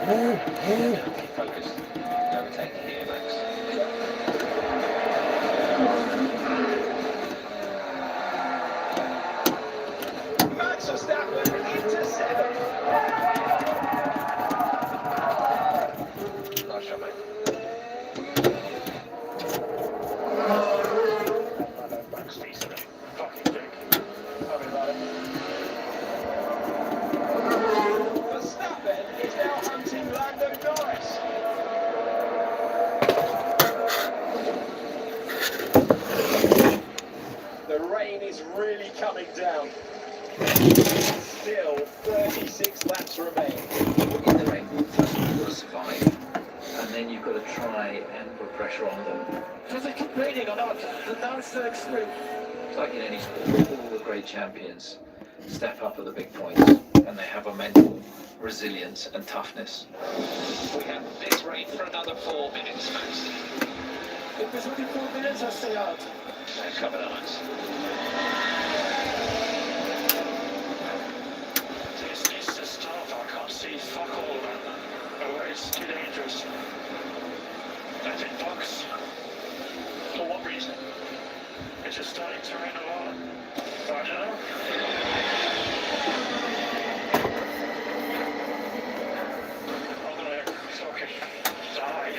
Focus. Overtake here, Max. Max Verstappen into 7th. Nice shot, mate. Max decent. Fucking dick. Tell me about it. Verstappen is now hunting Lando Norris. The rain is really coming down. Still 36 laps remain. In the rain, first you've got to survive, and then you've got to try and put pressure on them. Does it keep raining or not? That's the extreme. It's like in any sport, all the great champions step up at the big points, and they have a mental resilience and toughness. We have this rain for another 4 minutes, Max. If there's only 4 minutes, I'll stay out. Cover the lines. This is the start. I can't see fuck all around that. Oh, it's too dangerous. That's it, box. For what reason? It's just starting to rain a lot. I don't know. I'm gonna fucking die.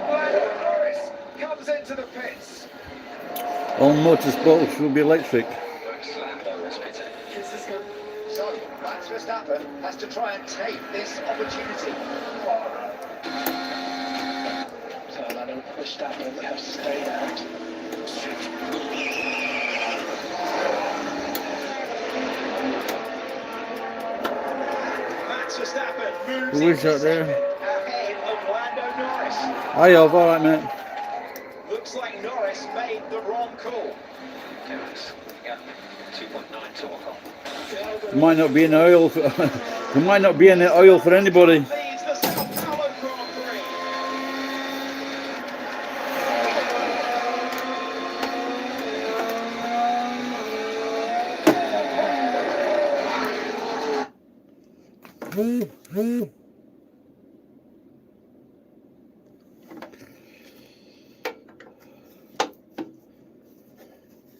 Lando Norris comes into the pits. All motorsports will be electric. So, Max Verstappen has to try and take this opportunity. So, Lando Verstappen has to stay out. Max Verstappen moves Who is into that there? second ahead of Lando Norris. Hi, all right, mate. Looks like Norris made the wrong call. Yeah, 2.9 to walk on. There might not be any oil. There might not be any oil for anybody. Leads the Sao Paulo Grand Prix.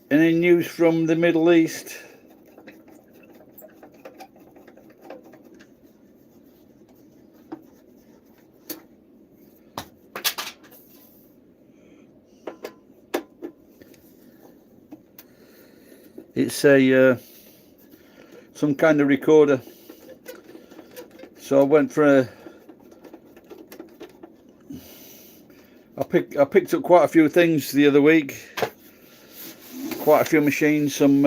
Any news from the Middle East? It's a some kind of recorder. So I went for a. I picked up quite a few things the other week. Quite a few machines, some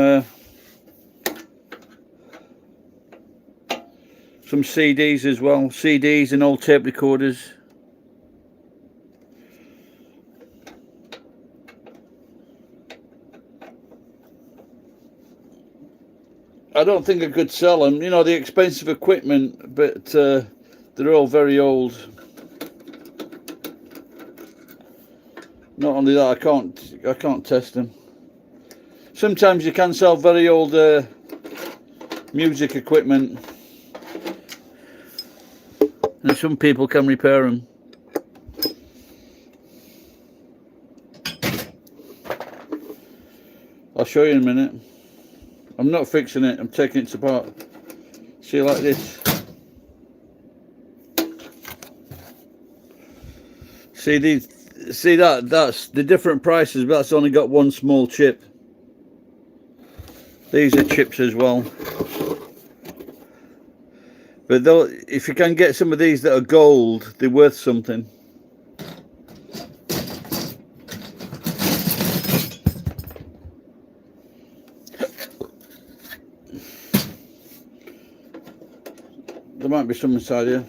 CDs as well, CDs and old tape recorders. I don't think I could sell them, you know, the expensive equipment, but they're all very old. Not only that, I can't test them. Sometimes you can sell very old music equipment, and some people can repair them. I'll show you in a minute. I'm not fixing it, I'm taking it apart. See, like this. See these? See that's the different prices, but that's only got one small chip. These are chips as well. But though, if you can get some of these that are gold, they're worth something. There might be some inside here.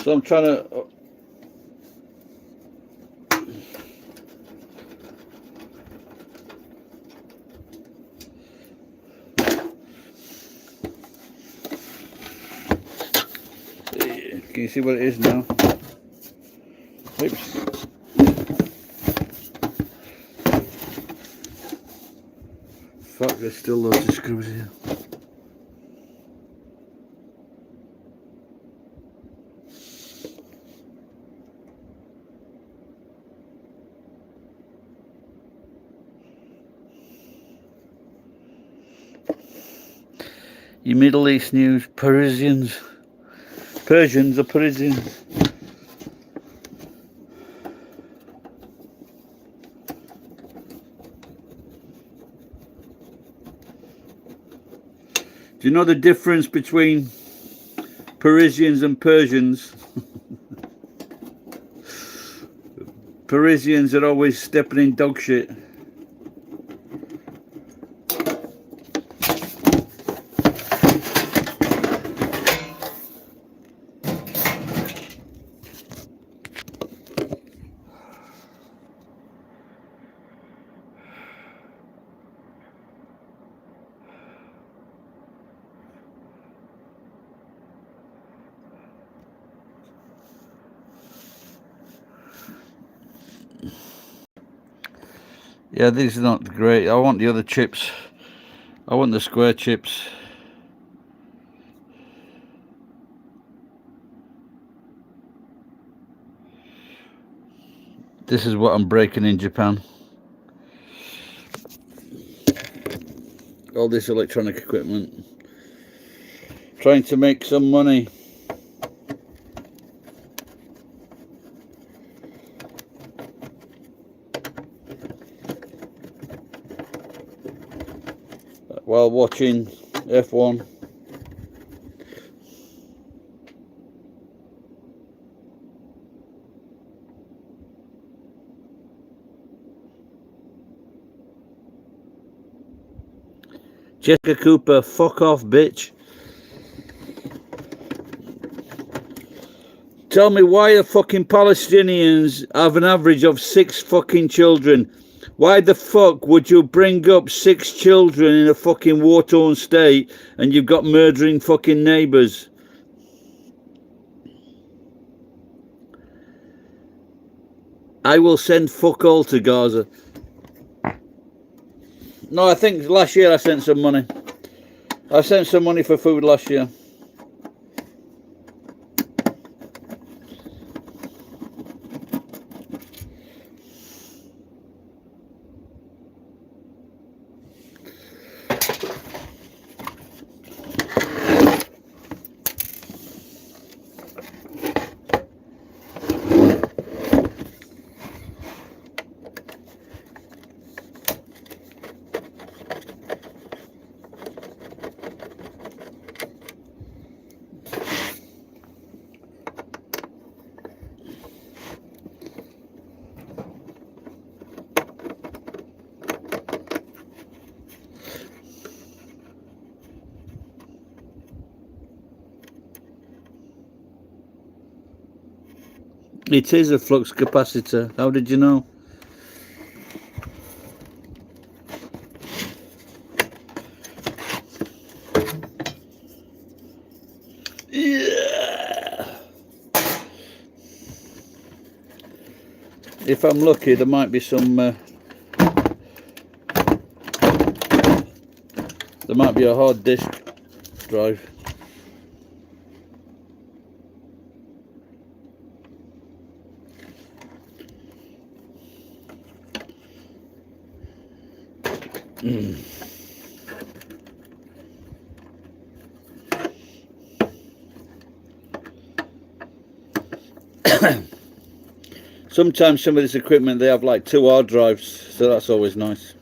So I'm trying to Can you see what it is now? Oops. Fuck, there's still loads of screws here. Your Middle East news, Persians or Parisians. Do you know the difference between Parisians and Persians? Parisians are always stepping in dog shit. Yeah, these are not great. I want the other chips. I want the square chips. This is what I'm breaking in Japan. All this electronic equipment. Trying to make some money. While watching F1. Jessica Cooper, fuck off, bitch. Tell me why the fucking Palestinians have an average of 6 fucking children. Why the fuck would you bring up 6 children in a fucking war-torn state and you've got murdering fucking neighbours? I will send fuck all to Gaza. No, I think last year I sent some money. I sent some money for food last year. It is a flux capacitor. How did you know? Yeah. If I'm lucky, there might be some. There might be a hard disk drive. Sometimes some of this equipment they have like 2 hard drives, so that's always nice.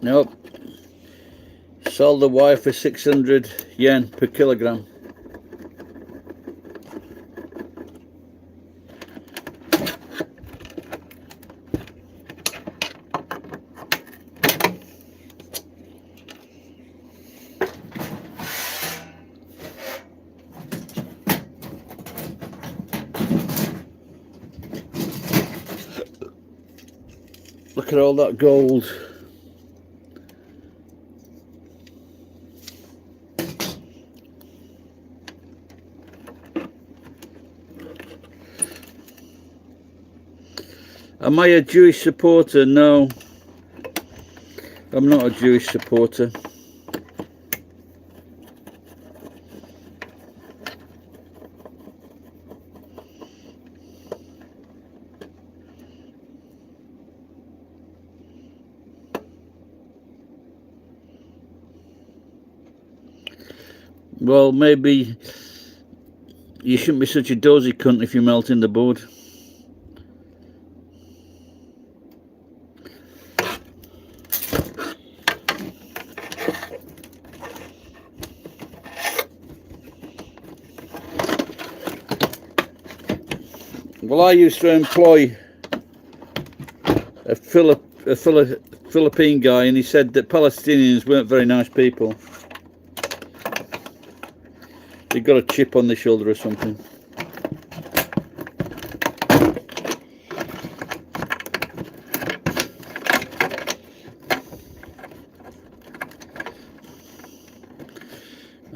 Nope. Sold the wire for 600 yen per kilogram. at all that gold. Am I a Jewish supporter? No, I'm not a Jewish supporter. Well, maybe you shouldn't be such a dozy cunt if you're melting the board. Well, I used to employ a Philippine guy, and he said that Palestinians weren't very nice people. They got a chip on the shoulder or something.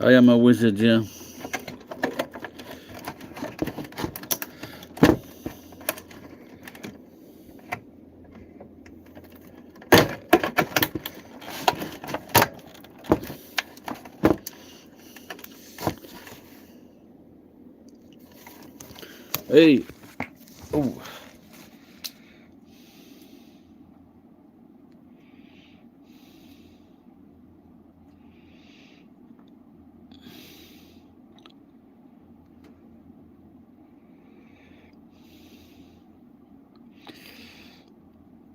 I am a wizard, yeah. Hey, oh.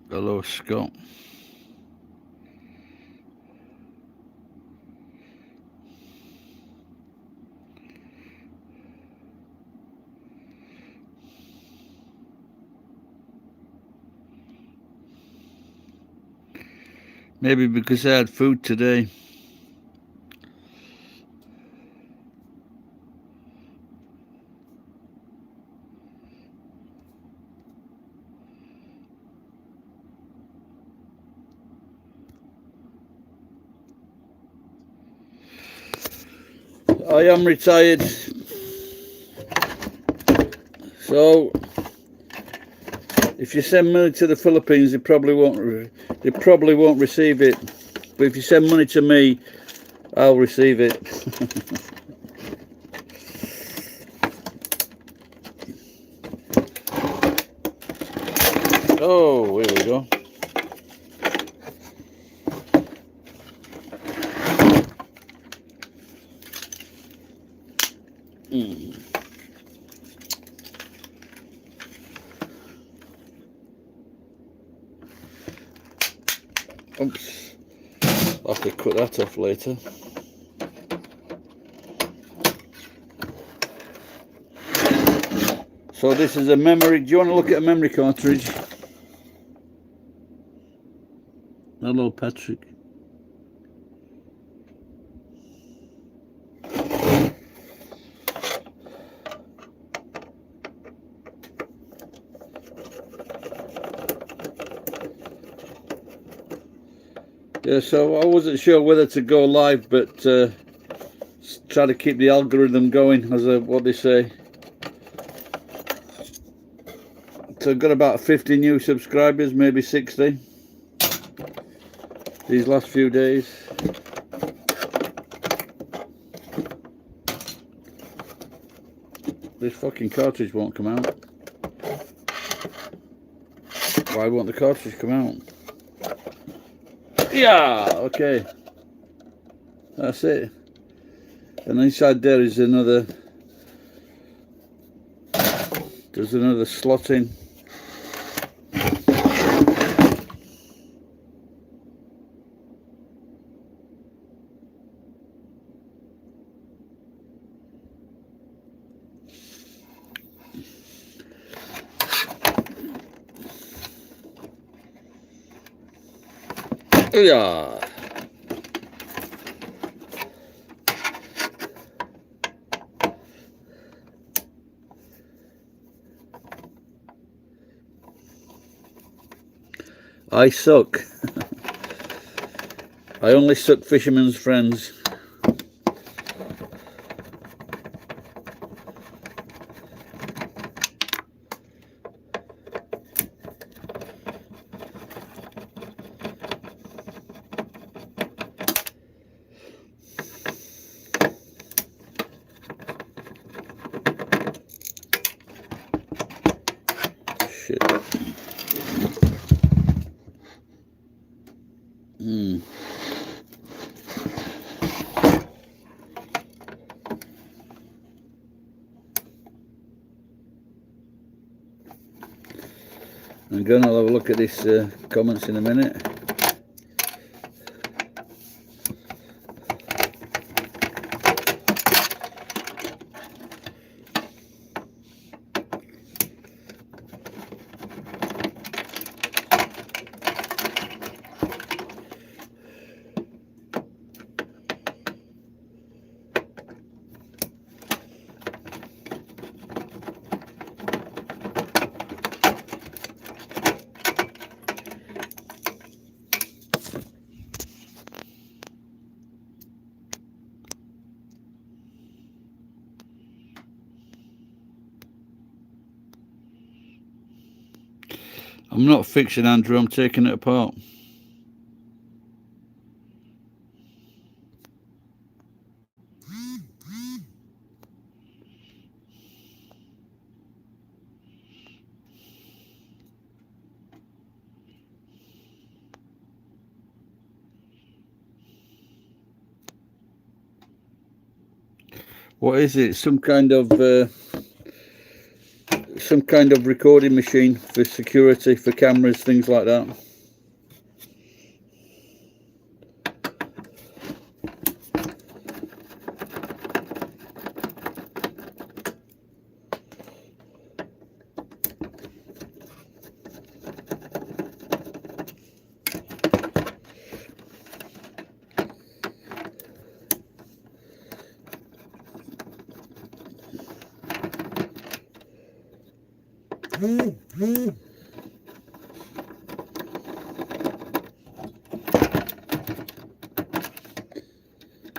Hello, Scott. Maybe because I had food today. I am retired, so if you send money to the Philippines, they probably won't receive it. But if you send money to me, I'll receive it. Oh, here we go. Oops, I'll have to cut that off later. So this is a memory. Do you want to look at a memory cartridge? Hello, Patrick. Yeah, so I wasn't sure whether to go live, but try to keep the algorithm going, as what they say. So I've got about 50 new subscribers, maybe 60 these last few days. This fucking cartridge won't come out. Why won't the cartridge come out? Yeah, okay. That's it. And inside there is another, there's another slot in. Yeah. I suck. I only suck fishermen's friends. Shit. I'm gonna have a look at these comments in a minute. I'm not fixing Andrew, I'm taking it apart. What is it? Some kind of recording machine for security, for cameras, things like that.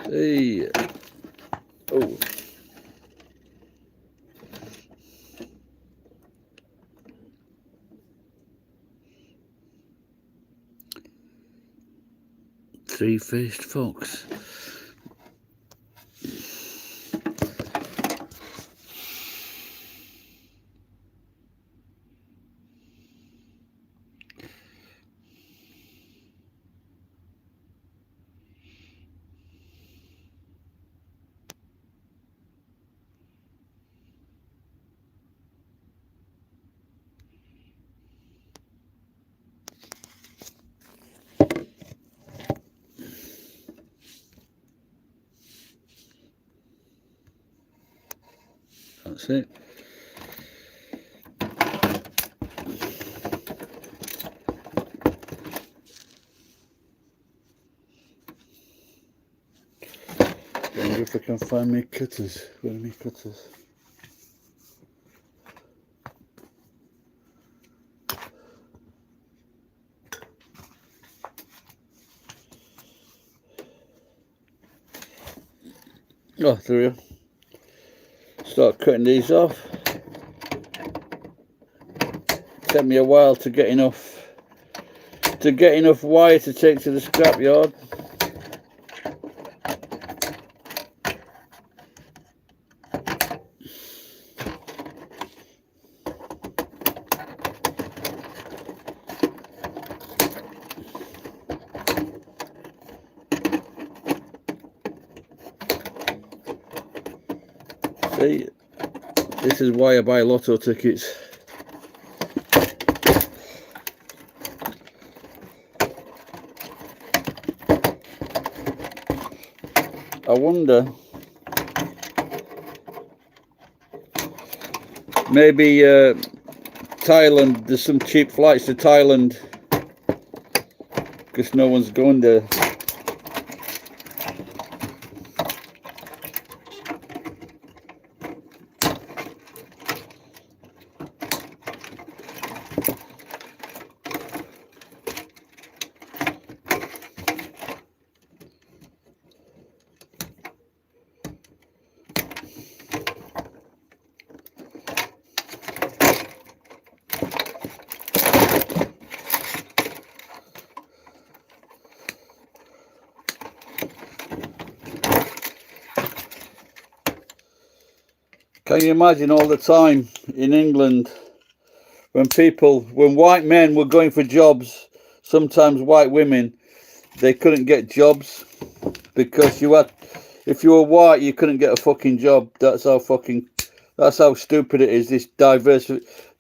Hey, oh, three-faced fox. That's it. I wonder if I can find my cutters. Where are my cutters? Oh, there we are. Start cutting these off. Take me a while to get enough wire to take to the scrapyard. See, this is why I buy lotto tickets. I wonder, maybe Thailand, there's some cheap flights to Thailand because no one's going there. Can you imagine all the time in England when white men were going for jobs, sometimes white women, they couldn't get jobs because if you were white, you couldn't get a fucking job. That's how stupid it is, this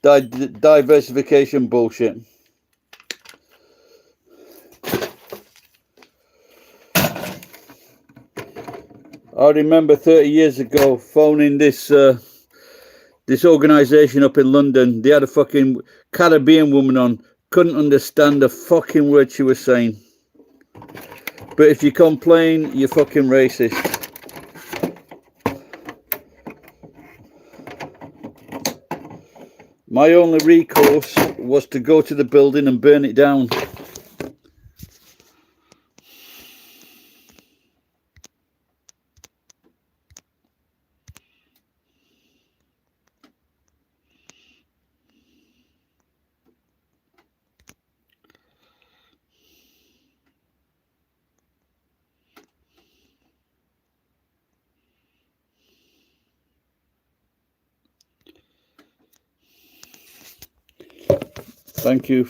diversification bullshit. I remember 30 years ago phoning this organisation up in London. They had a fucking Caribbean woman on. Couldn't understand a fucking word she was saying. But if you complain, you're fucking racist. My only recourse was to go to the building and burn it down. Thank you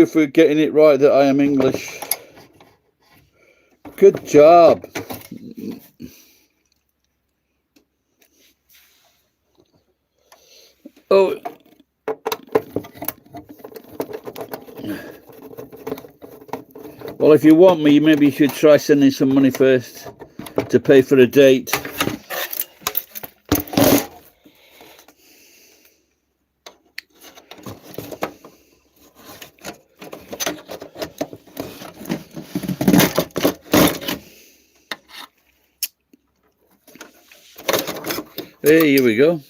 for getting it right that I am English. Good job. Oh, well, if you want me, maybe you should try sending some money first to pay for a date. Hey, here we go.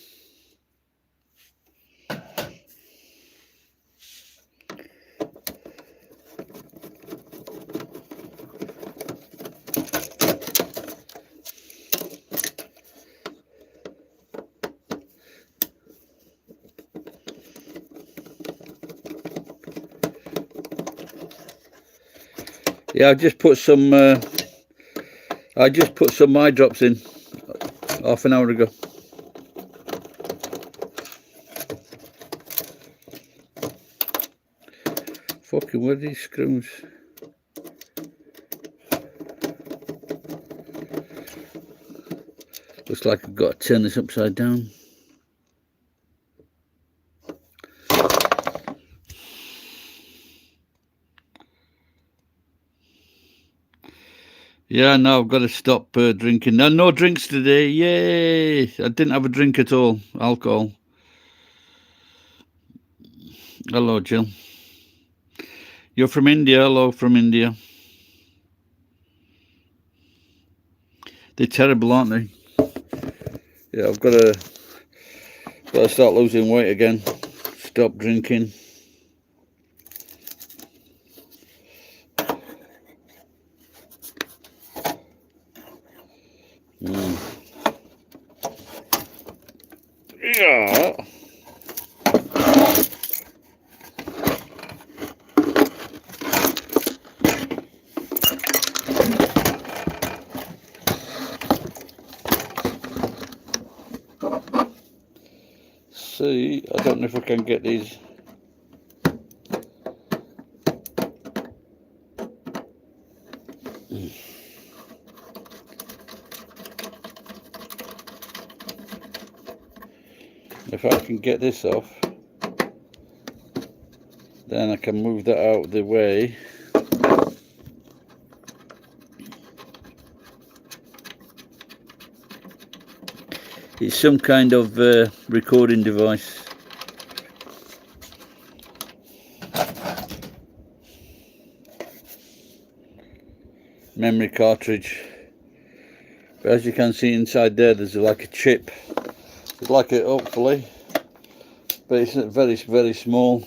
Yeah, I just put some eye drops in half an hour ago. Fucking where are these screws? Looks like I've got to turn this upside down. Yeah, no, I've got to stop drinking. No drinks today. Yay! I didn't have a drink at all. Alcohol. Hello, Jill. You're from India. Hello from India. They're terrible, aren't they? Yeah, I've got to start losing weight again. Stop drinking. Yeah. See, I don't know if I can get these. If I can get this off, then I can move that out of the way. It's some kind of recording device. Memory cartridge. But as you can see inside there, there's like a chip. It's like it, hopefully, but it's very, very small.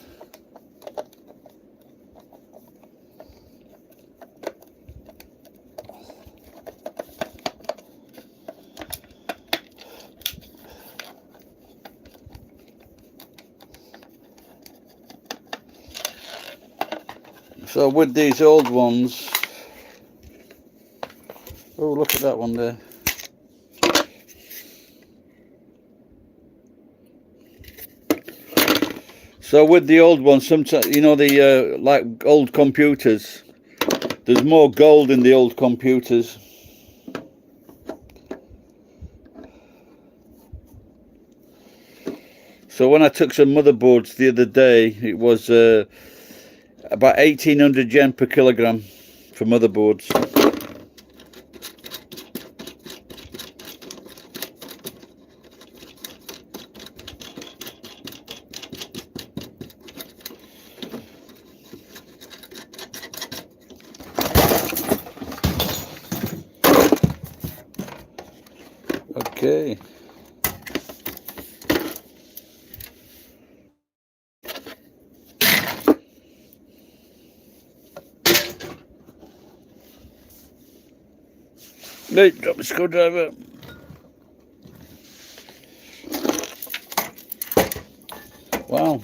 So with these old ones, oh, look at that one there. So with the old ones, sometimes, you know, the like old computers, there's more gold in the old computers. So when I took some motherboards the other day, it was about 1800 yen per kilogram for motherboards. Okay. Right, drop the screwdriver. Wow.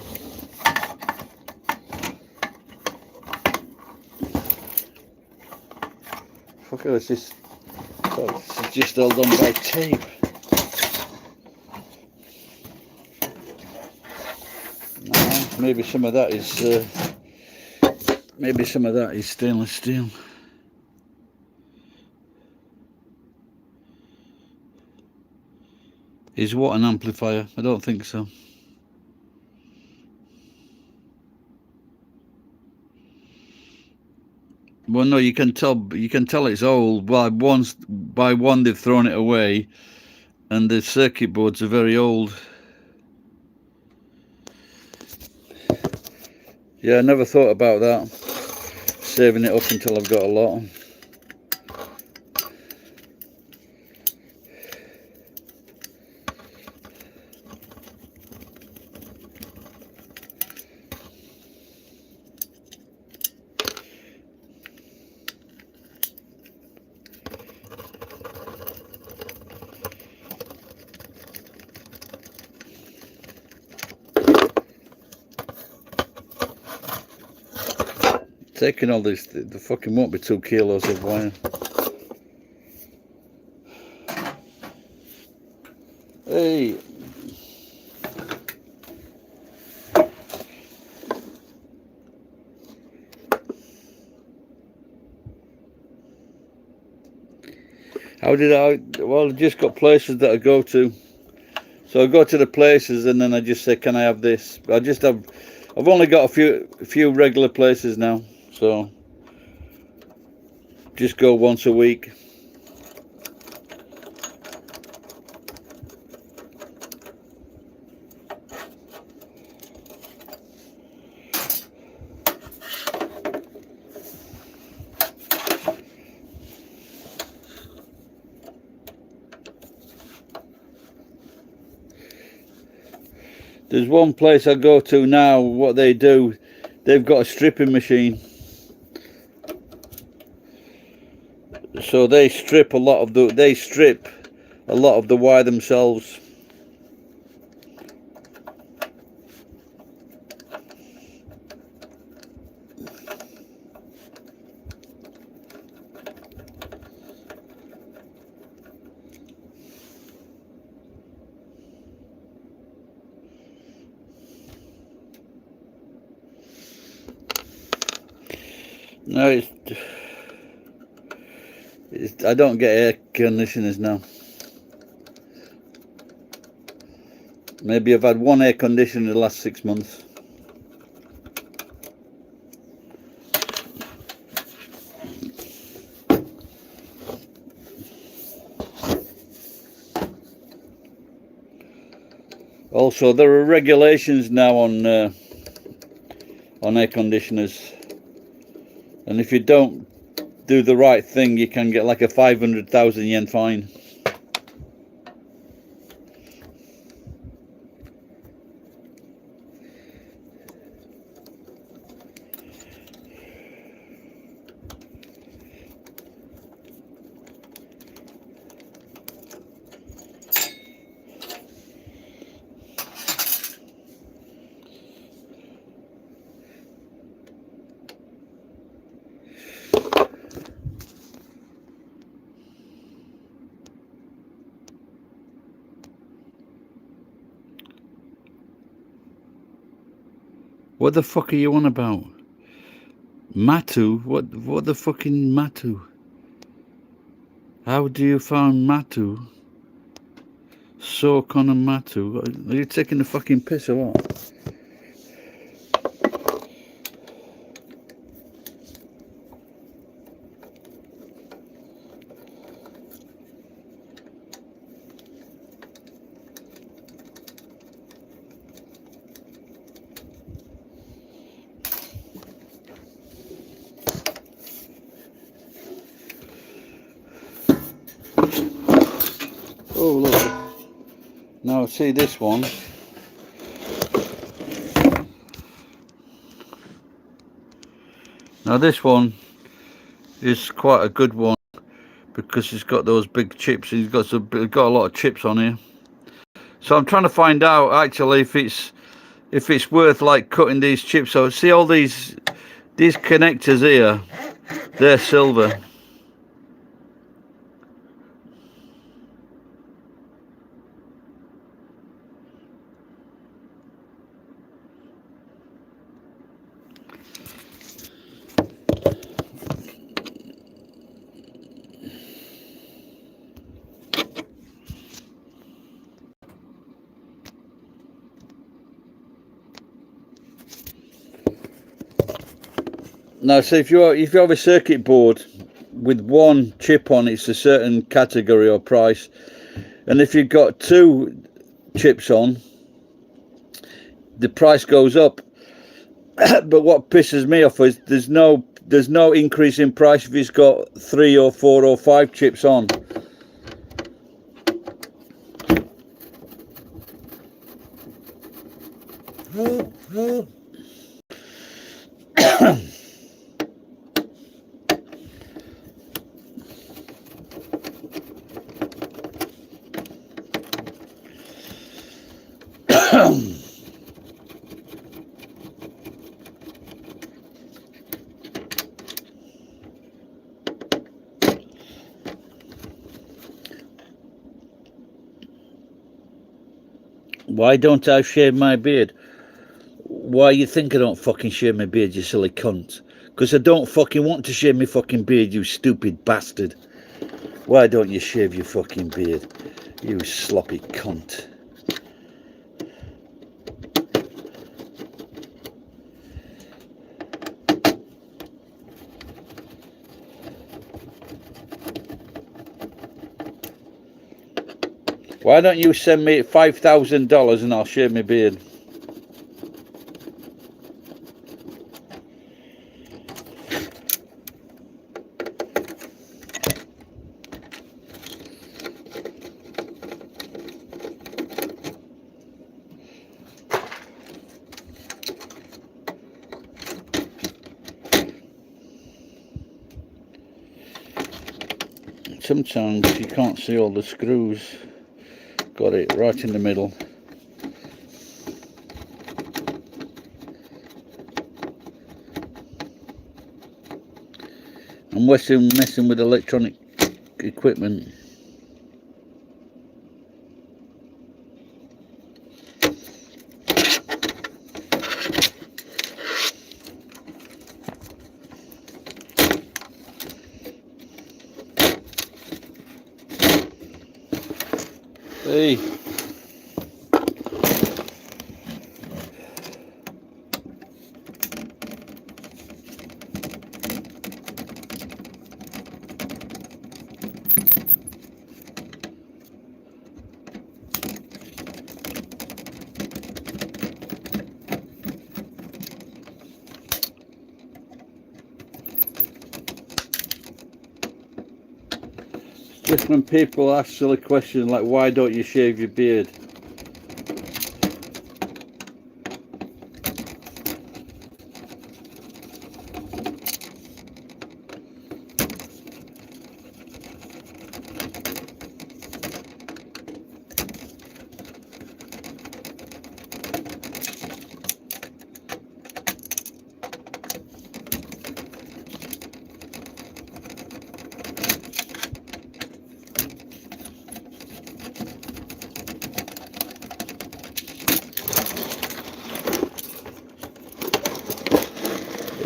Fuck it, this is just held on by tape. No, maybe some of that is stainless steel. Is what an amplifier? I don't think so. Well, no, you can tell it's old. By one they've thrown it away, and the circuit boards are very old. Yeah, I never thought about that. Saving it up until I've got a lot. Taking all this, the fucking won't be 2 kilos of wire. Hey. How did I? Well, I just got places that I go to. So I go to the places and then I just say, can I have this? I've only got a few regular places now. So just go once a week. There's one place I go to now, what they do, they've got a stripping machine. So they strip a lot of the wire themselves. No, I don't get air conditioners now. Maybe I've had one air conditioner in the last 6 months. Also, there are regulations now on air conditioners, and if you don't do the right thing, you can get like a 500,000 yen fine. What the fuck are you on about? Matu? What the fucking Matu? How do you find Matu? Soak on a Matu? Are you taking the fucking piss or what? Oh look, now see this one. Now this one is quite a good one because it's got those big chips. It's got a lot of chips on here. So I'm trying to find out actually if it's worth like cutting these chips. So see all these connectors here, they're silver. Now, see if you have a circuit board with one chip on, it's a certain category or price, and if you've got two chips on, the price goes up. But what pisses me off is there's no increase in price if it's got 3 or 4 or 5 chips on. Why don't I shave my beard? Why you think I don't fucking shave my beard, you silly cunt? Because I don't fucking want to shave my fucking beard, you stupid bastard. Why don't you shave your fucking beard, you sloppy cunt? Why don't you send me $5,000 and I'll shave my beard? Sometimes you can't see all the screws. Got it right in the middle. I'm messing with electronic equipment. Hey. Just when people ask silly questions like, why don't you shave your beard?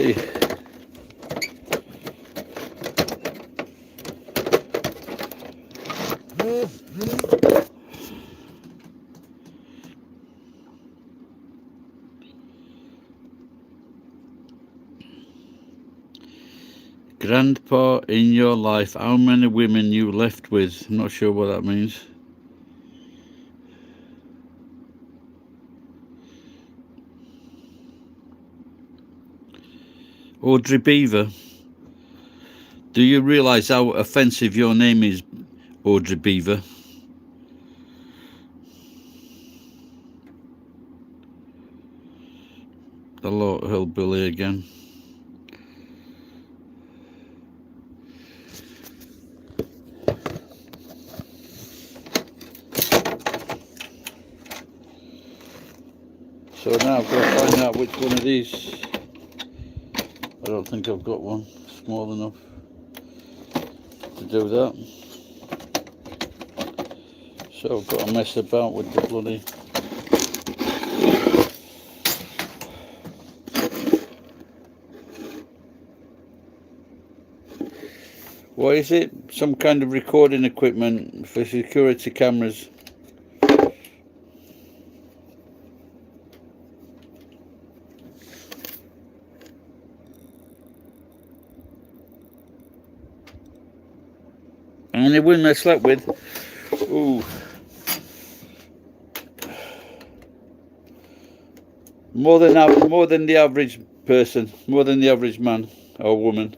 Hey. Grandpa in your life, how many women you left with? I'm not sure what that means. Audrey Beaver. Do you realise how offensive your name is, Audrey Beaver? Hello, hillbilly again. So now I've got to find out which one of these. I don't think I've got one small enough to do that. So I've got to mess about with the bloody... What is it? Some kind of recording equipment for security cameras. And the women I slept with, ooh, more than the average person, more than the average man or woman.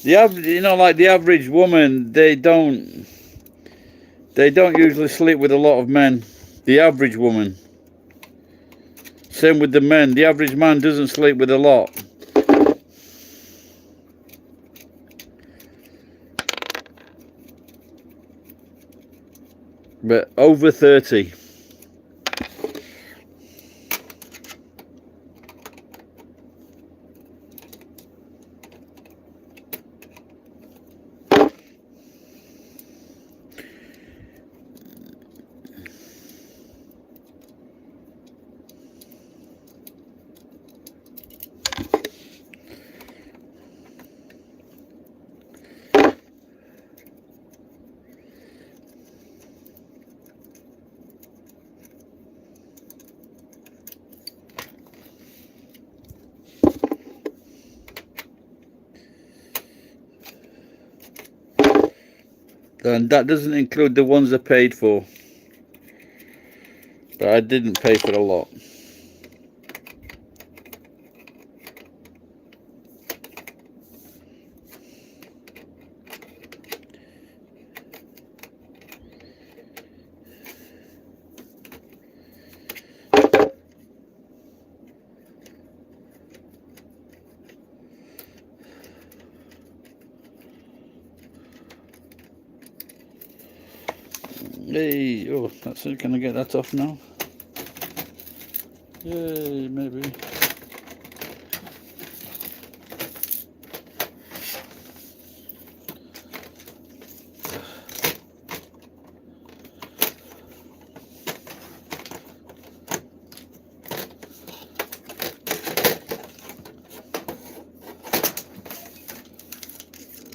The average, you know, like the average woman, they don't usually sleep with a lot of men. The average woman. Same with the men. The average man doesn't sleep with a lot. But over 30. And that doesn't include the ones I paid for. But I didn't pay for a lot. Hey, oh, that's it. Can I get that off now? Yay, maybe.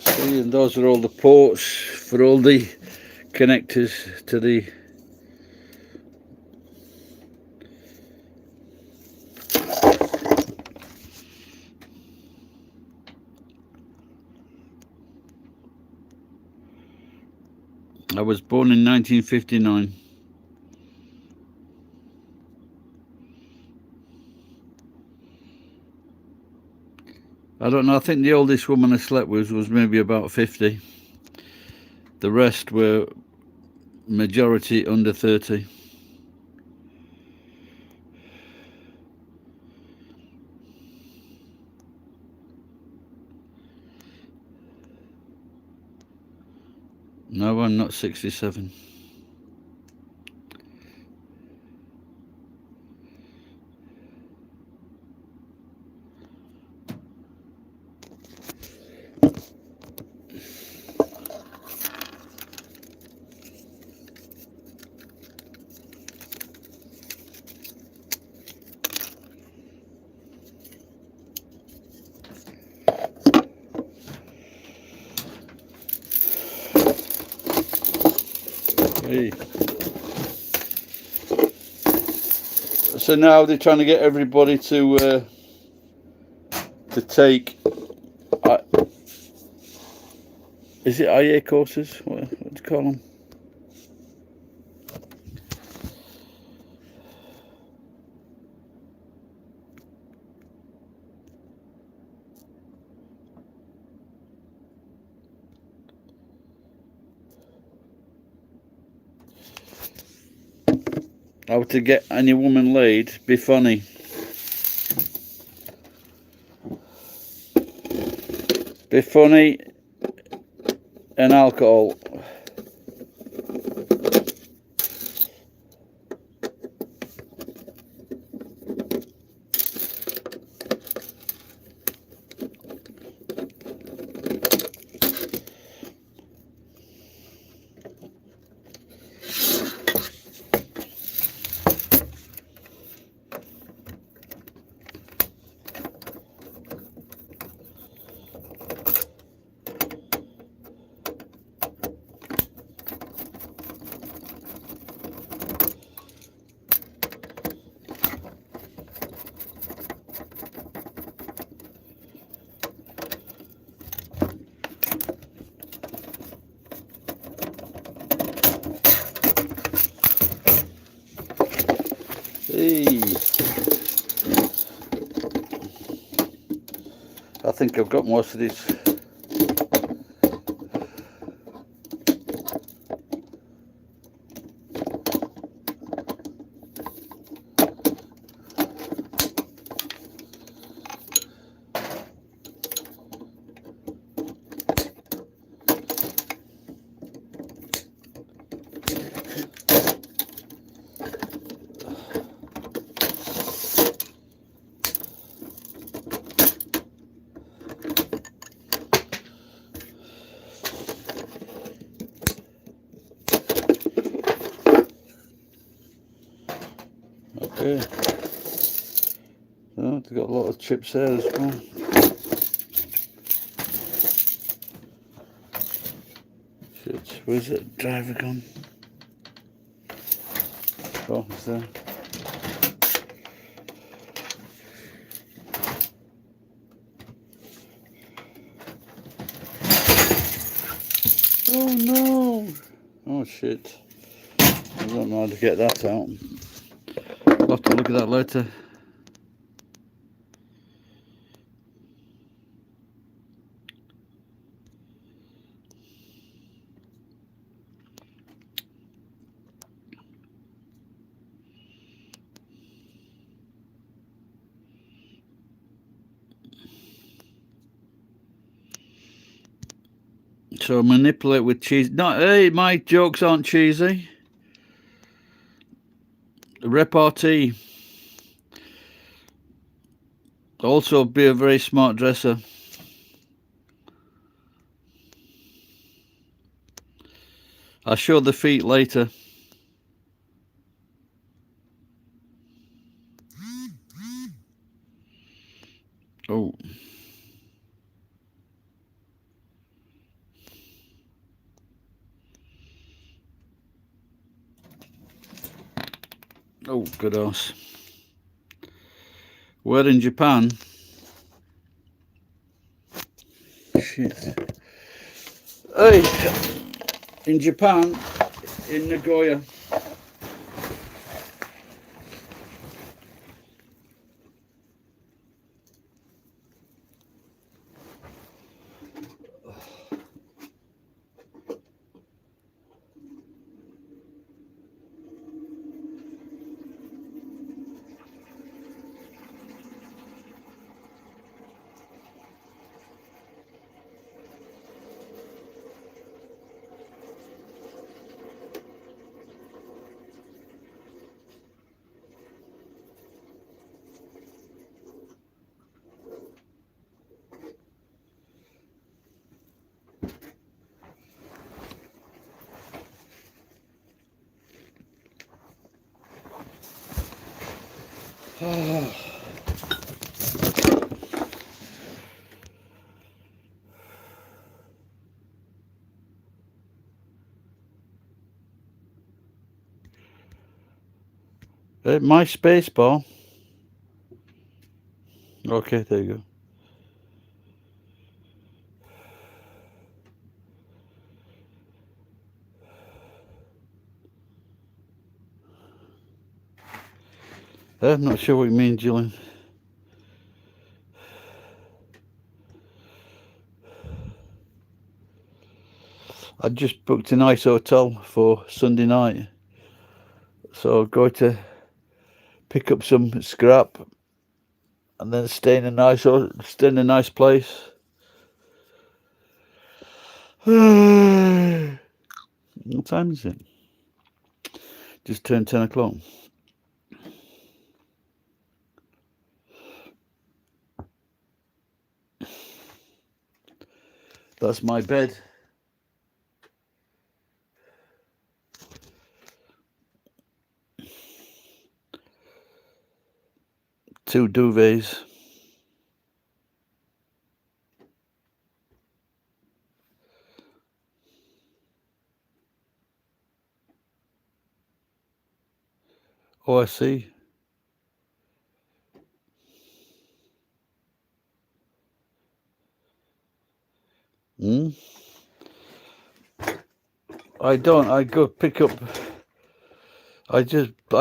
See, and those are all the ports for all the connectors to the I was born in 1959. I don't know, I think the oldest woman I slept with was maybe about 50. The rest were majority under 30. No, I'm not 67. Hey. So now they're trying to get everybody to take. Is it IA courses? What do you call them? How to get any woman laid? Be funny. Be funny and alcohol. Hey. I think I've got most of these. Okay. Oh, they've got a lot of chips there as well. Shit, where's that driver gone? Oh, it's there. Oh no! Oh shit. I don't know how to get that out. I'll have to look at that later. So manipulate with cheese. No, hey, my jokes aren't cheesy. Repartee. Also be a very smart dresser. I'll show the feet later. Oh. Oh, good ass. Where in Japan? Shit. Hey, in Japan, in Nagoya. My space bar. Okay, there you go. I'm not sure what you mean, Gillian. I just booked a nice hotel for Sunday night, so I'm going to pick up some scrap and then stay in a nice place. What time is it? Just turned 10 o'clock. That's my bed. Two duvets. Oh, I see. I don't. I go pick up. I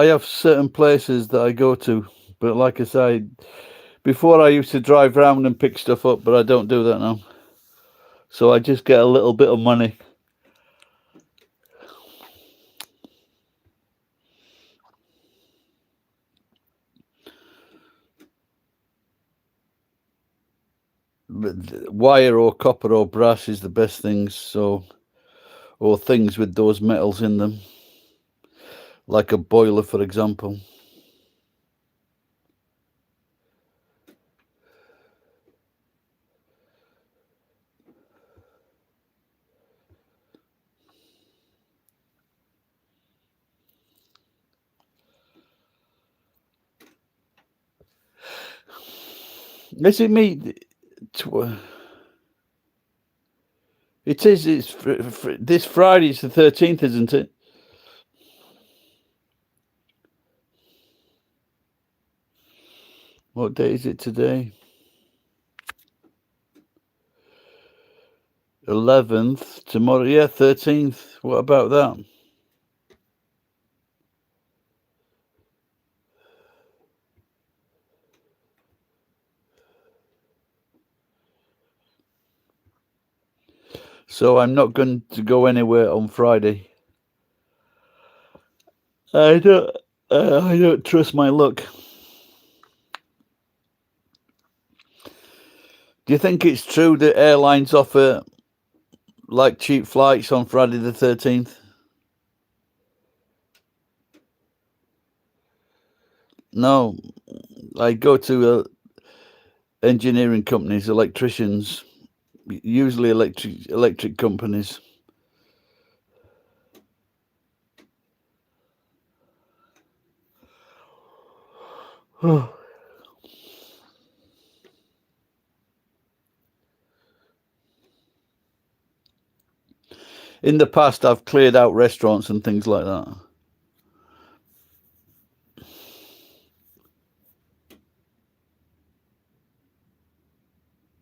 have certain places that I go to, but like I say, before I used to drive around and pick stuff up, but I don't do that now. So I just get a little bit of money. But wire or copper or brass is the best things. So, or things with those metals in them, like a boiler, for example. Is it me? It is. It's this Friday. It's the 13th, isn't it? What day is it today? 11th. Tomorrow, yeah, 13th. What about that? So I'm not going to go anywhere on Friday. I don't trust my luck. Do you think it's true that airlines offer like cheap flights on Friday the 13th? No, I go to engineering companies, electricians, usually electric companies. In the past, I've cleared out restaurants and things like that.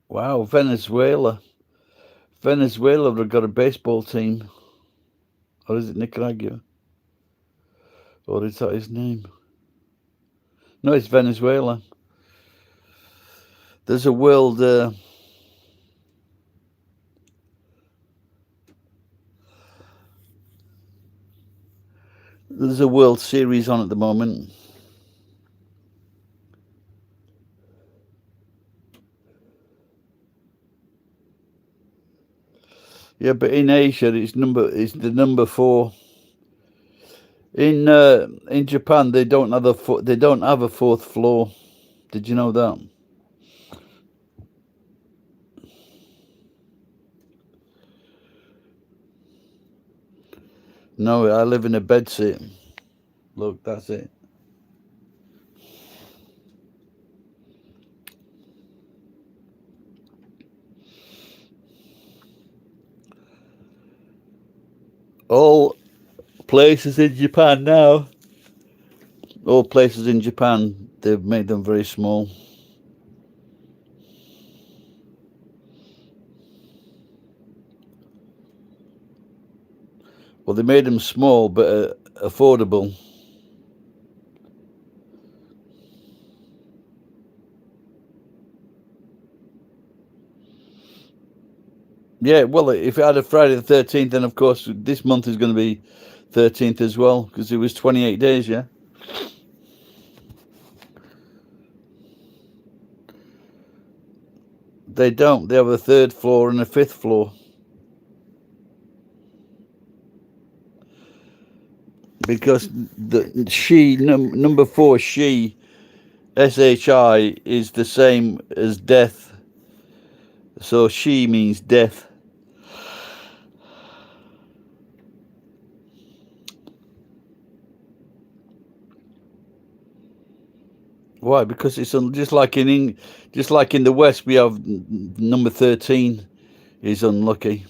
Wow, Venezuela. Venezuela have got a baseball team. Or is it Nicaragua? Or is that his name? No, it's Venezuela. There's a world... there's a World Series on at the moment. Yeah, but in Asia, it's the number 4. In Japan, they don't have a 4th floor. Did you know that? No, I live in a bedsit. Look, that's it. All places in Japan now All places in Japan, they've made them very small. Well, they made them small but affordable. Yeah, well, if it had a Friday the 13th, then of course this month is going to be 13th as well, because it was 28 days, yeah? They don't. They have a 3rd floor and a 5th floor. Because the number 4, SHI, is the same as death. So SHI means death. Why? Because it's just like in the West, we have number 13 is unlucky.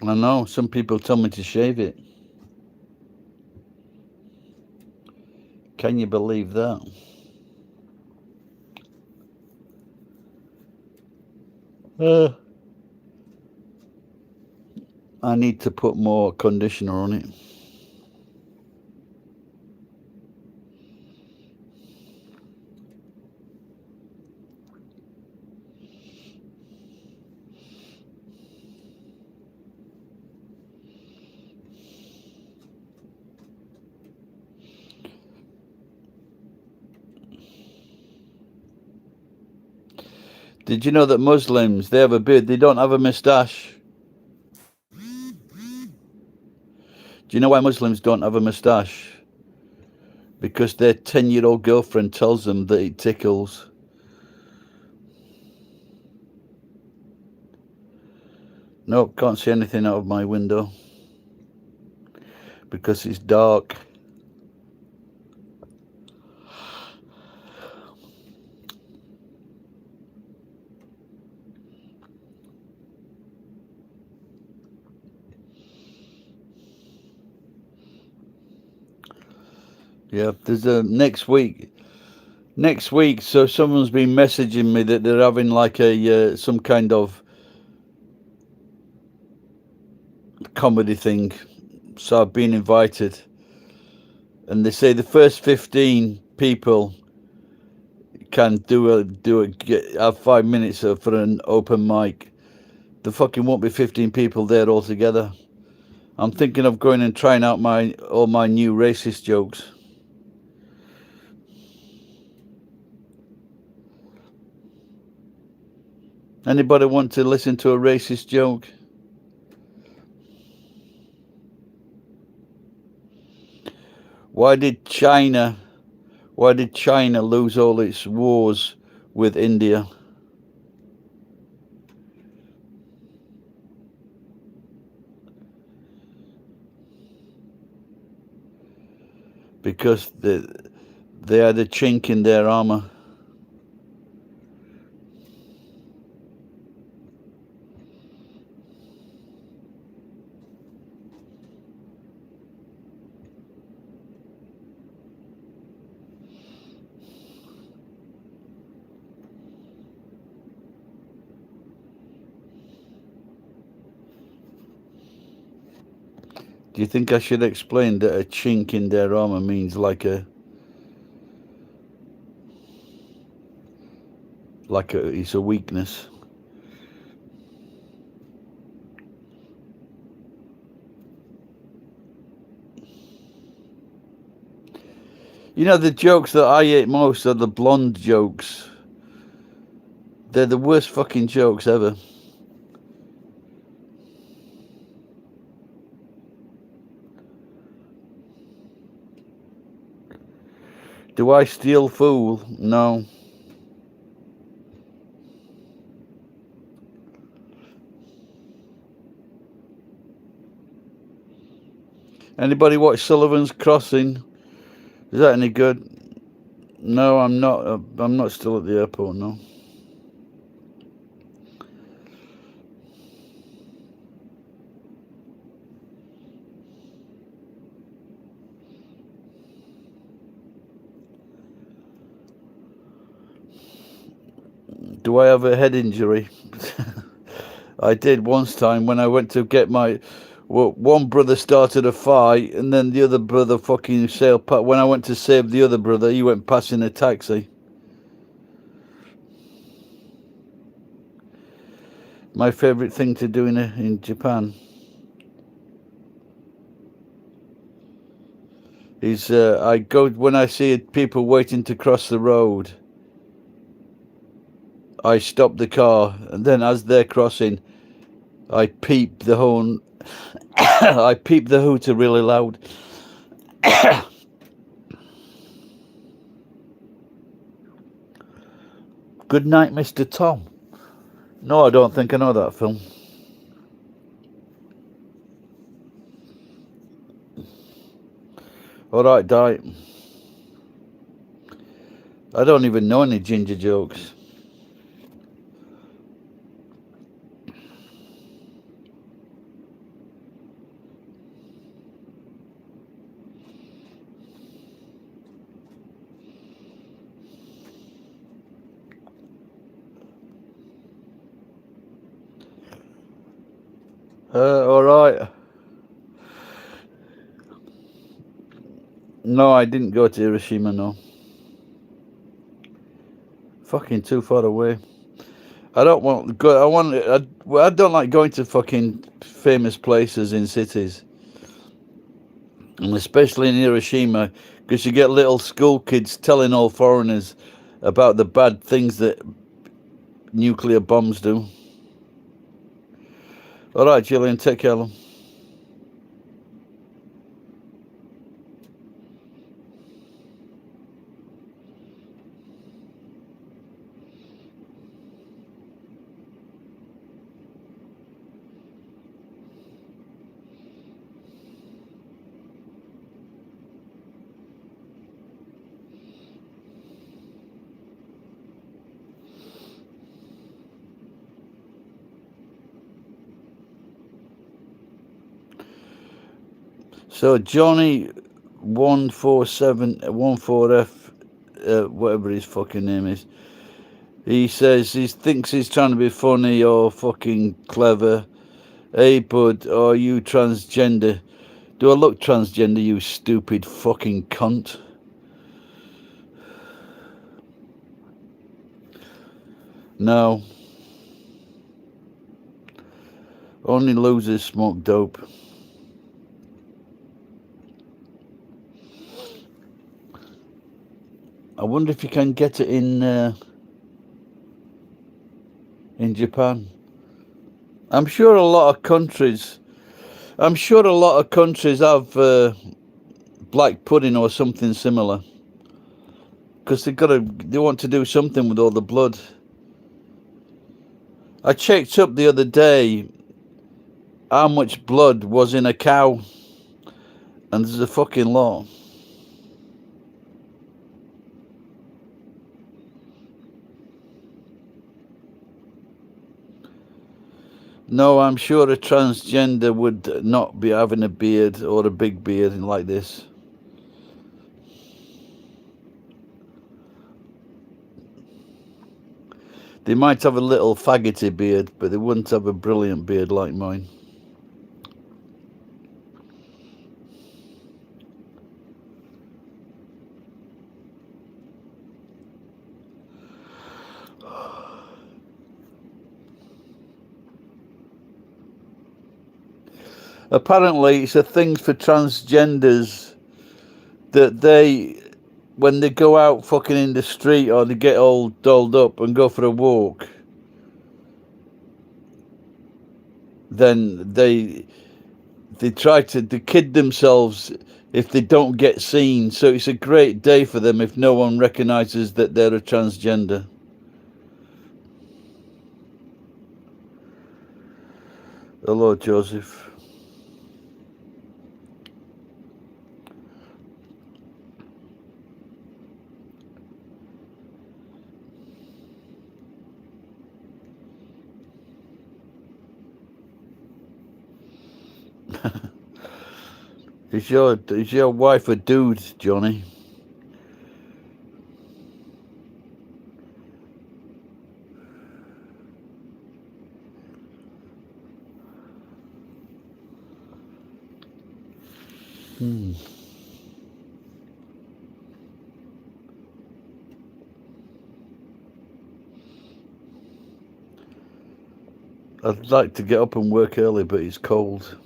I know, some people tell me to shave it. Can you believe that? I need to put more conditioner on it. Did you know that Muslims, they have a beard, they don't have a moustache? Do you know why Muslims don't have a moustache? Because their 10-year-old girlfriend tells them that it tickles. Nope, can't see anything out of my window because it's dark. Yeah, there's a next week. So someone's been messaging me that they're having like a some kind of comedy thing. So I've been invited, and they say the first 15 people can have 5 minutes for an open mic. There fucking won't be 15 people there altogether. I'm thinking of going and trying out all my new racist jokes. Anybody want to listen to a racist joke? Why did China lose all its wars with India? Because they had a chink in their armor. Do you think I should explain that a chink in their armor means like it's a weakness? You know, the jokes that I hate most are the blonde jokes. They're the worst fucking jokes ever. Do I steal fool? No. Anybody watch Sullivan's Crossing? Is that any good? No, I'm not. I'm not still at the airport, no. Do I have a head injury? I did once time when I went to get my... Well, one brother started a fight and then the other brother fucking sailed past. When I went to save the other brother, he went past in a taxi. My favourite thing to do in Japan is I go when I see people waiting to cross the road. I stop the car, and then as they're crossing, I peep the horn. I peep the hooter really loud. Good night, Mr. Tom. No, I don't think I know that film. Alright, Di. I don't even know any ginger jokes. Alright. No, I didn't go to Hiroshima, no. Fucking too far away. I don't want to go. I don't like going to fucking famous places in cities. And especially in Hiroshima, because you get little school kids telling all foreigners about the bad things that nuclear bombs do. Alright, Gillian, take care, love. So Johnny 14714F, whatever his fucking name is, he says he thinks he's trying to be funny or fucking clever. Hey bud, are you transgender? Do I look transgender, you stupid fucking cunt? No. Only losers smoke dope. I wonder if you can get it in Japan. I'm sure a lot of countries have black pudding or something similar, because they want to do something with all the blood. I checked up the other day how much blood was in a cow, and there's a fucking lot. No, I'm sure a transgender would not be having a beard or a big beard like this. They might have a little faggoty beard, but they wouldn't have a brilliant beard like mine. Apparently, it's a thing for transgenders that when they go out fucking in the street or they get all dolled up and go for a walk, then they try to kid themselves if they don't get seen. So it's a great day for them if no one recognises that they're a transgender. Hello, Joseph. Is your wife a dude, Johnny? I'd like to get up and work early, but it's cold.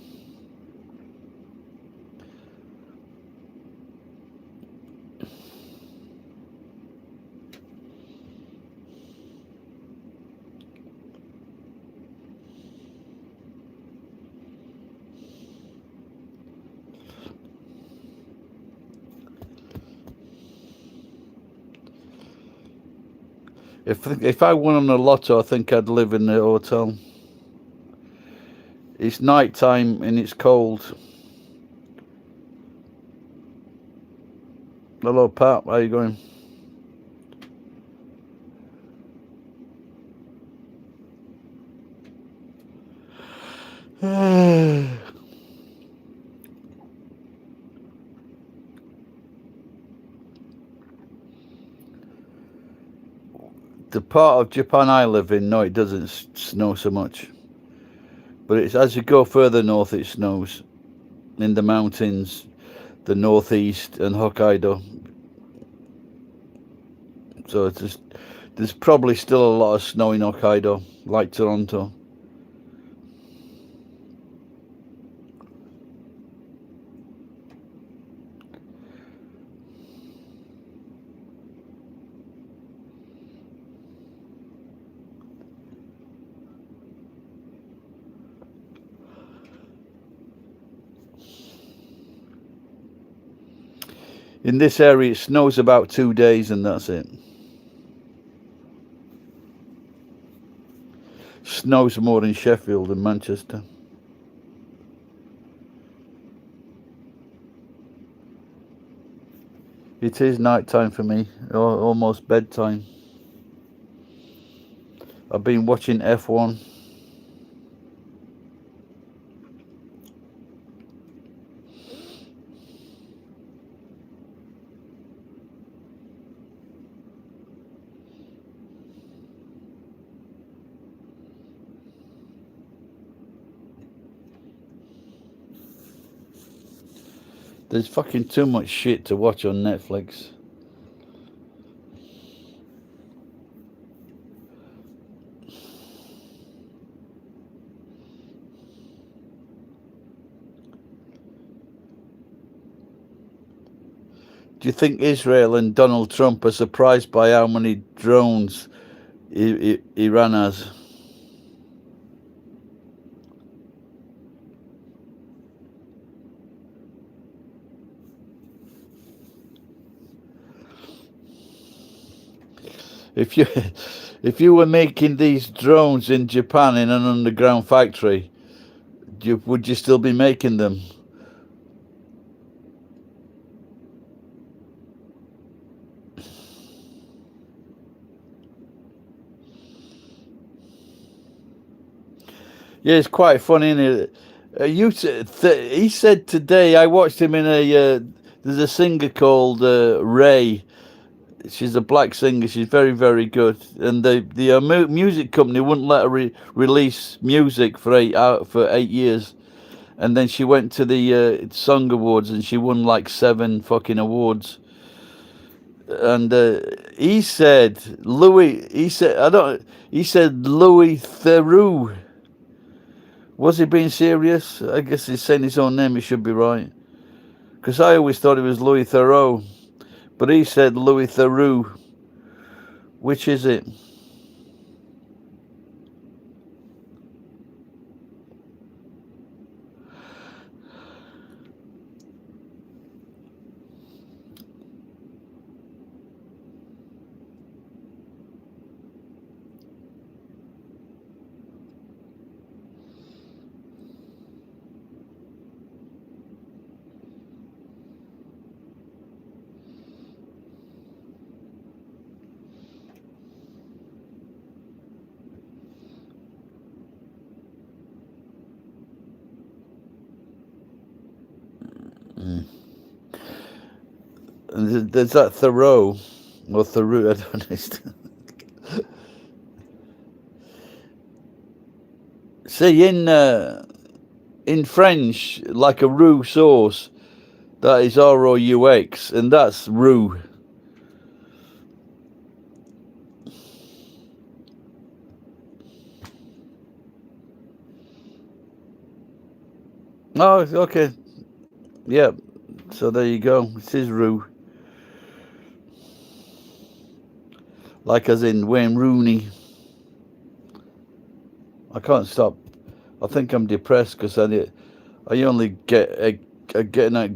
If I won on the lotto, I think I'd live in the hotel. It's night time and it's cold. Hello, Pat. How you going? The part of Japan I live in, no, it doesn't snow so much. But it's as you go further north, it snows. In the mountains, the northeast and Hokkaido. So there's probably still a lot of snow in Hokkaido, like Toronto. In this area, it snows about 2 days and that's it. Snows more in Sheffield and Manchester. It is night time for me, almost bedtime. I've been watching F1. There's fucking too much shit to watch on Netflix. Do you think Israel and Donald Trump are surprised by how many drones Iran has? If you were making these drones in Japan in an underground factory, would you still be making them? Yeah, it's quite funny, isn't it? He said today, I watched him in there's a singer called Ray. She's a black singer. She's very, very good. And the music company wouldn't let her release music for 8 years. And then she went to the Song Awards and she won like 7 fucking awards. And he said Louis. He said Louis Theroux. Was he being serious? I guess he's saying his own name. He should be right. Because I always thought it was Louis Theroux. But he said Louis Theroux. Which is it? There's that Thoreau, or Thoreau, I don't know. See, in French, like a roux sauce, that is R-O-U-X, and that's roux. Oh, okay. Yeah. So there you go. It is roux. Like as in Wayne Rooney. I can't stop. I think I'm depressed because I only get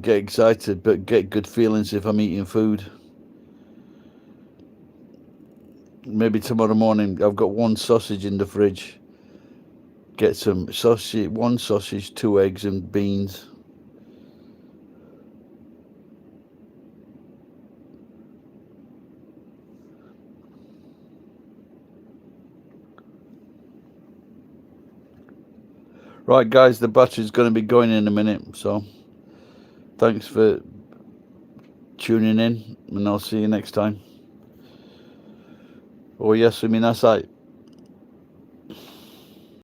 excited, but get good feelings if I'm eating food. Maybe tomorrow morning I've got one sausage in the fridge. Get some sausage, one sausage, 2 eggs and beans. Right, guys, the battery's going to be going in a minute, so thanks for tuning in, and I'll see you next time. Oh, yes, I mean, that's right.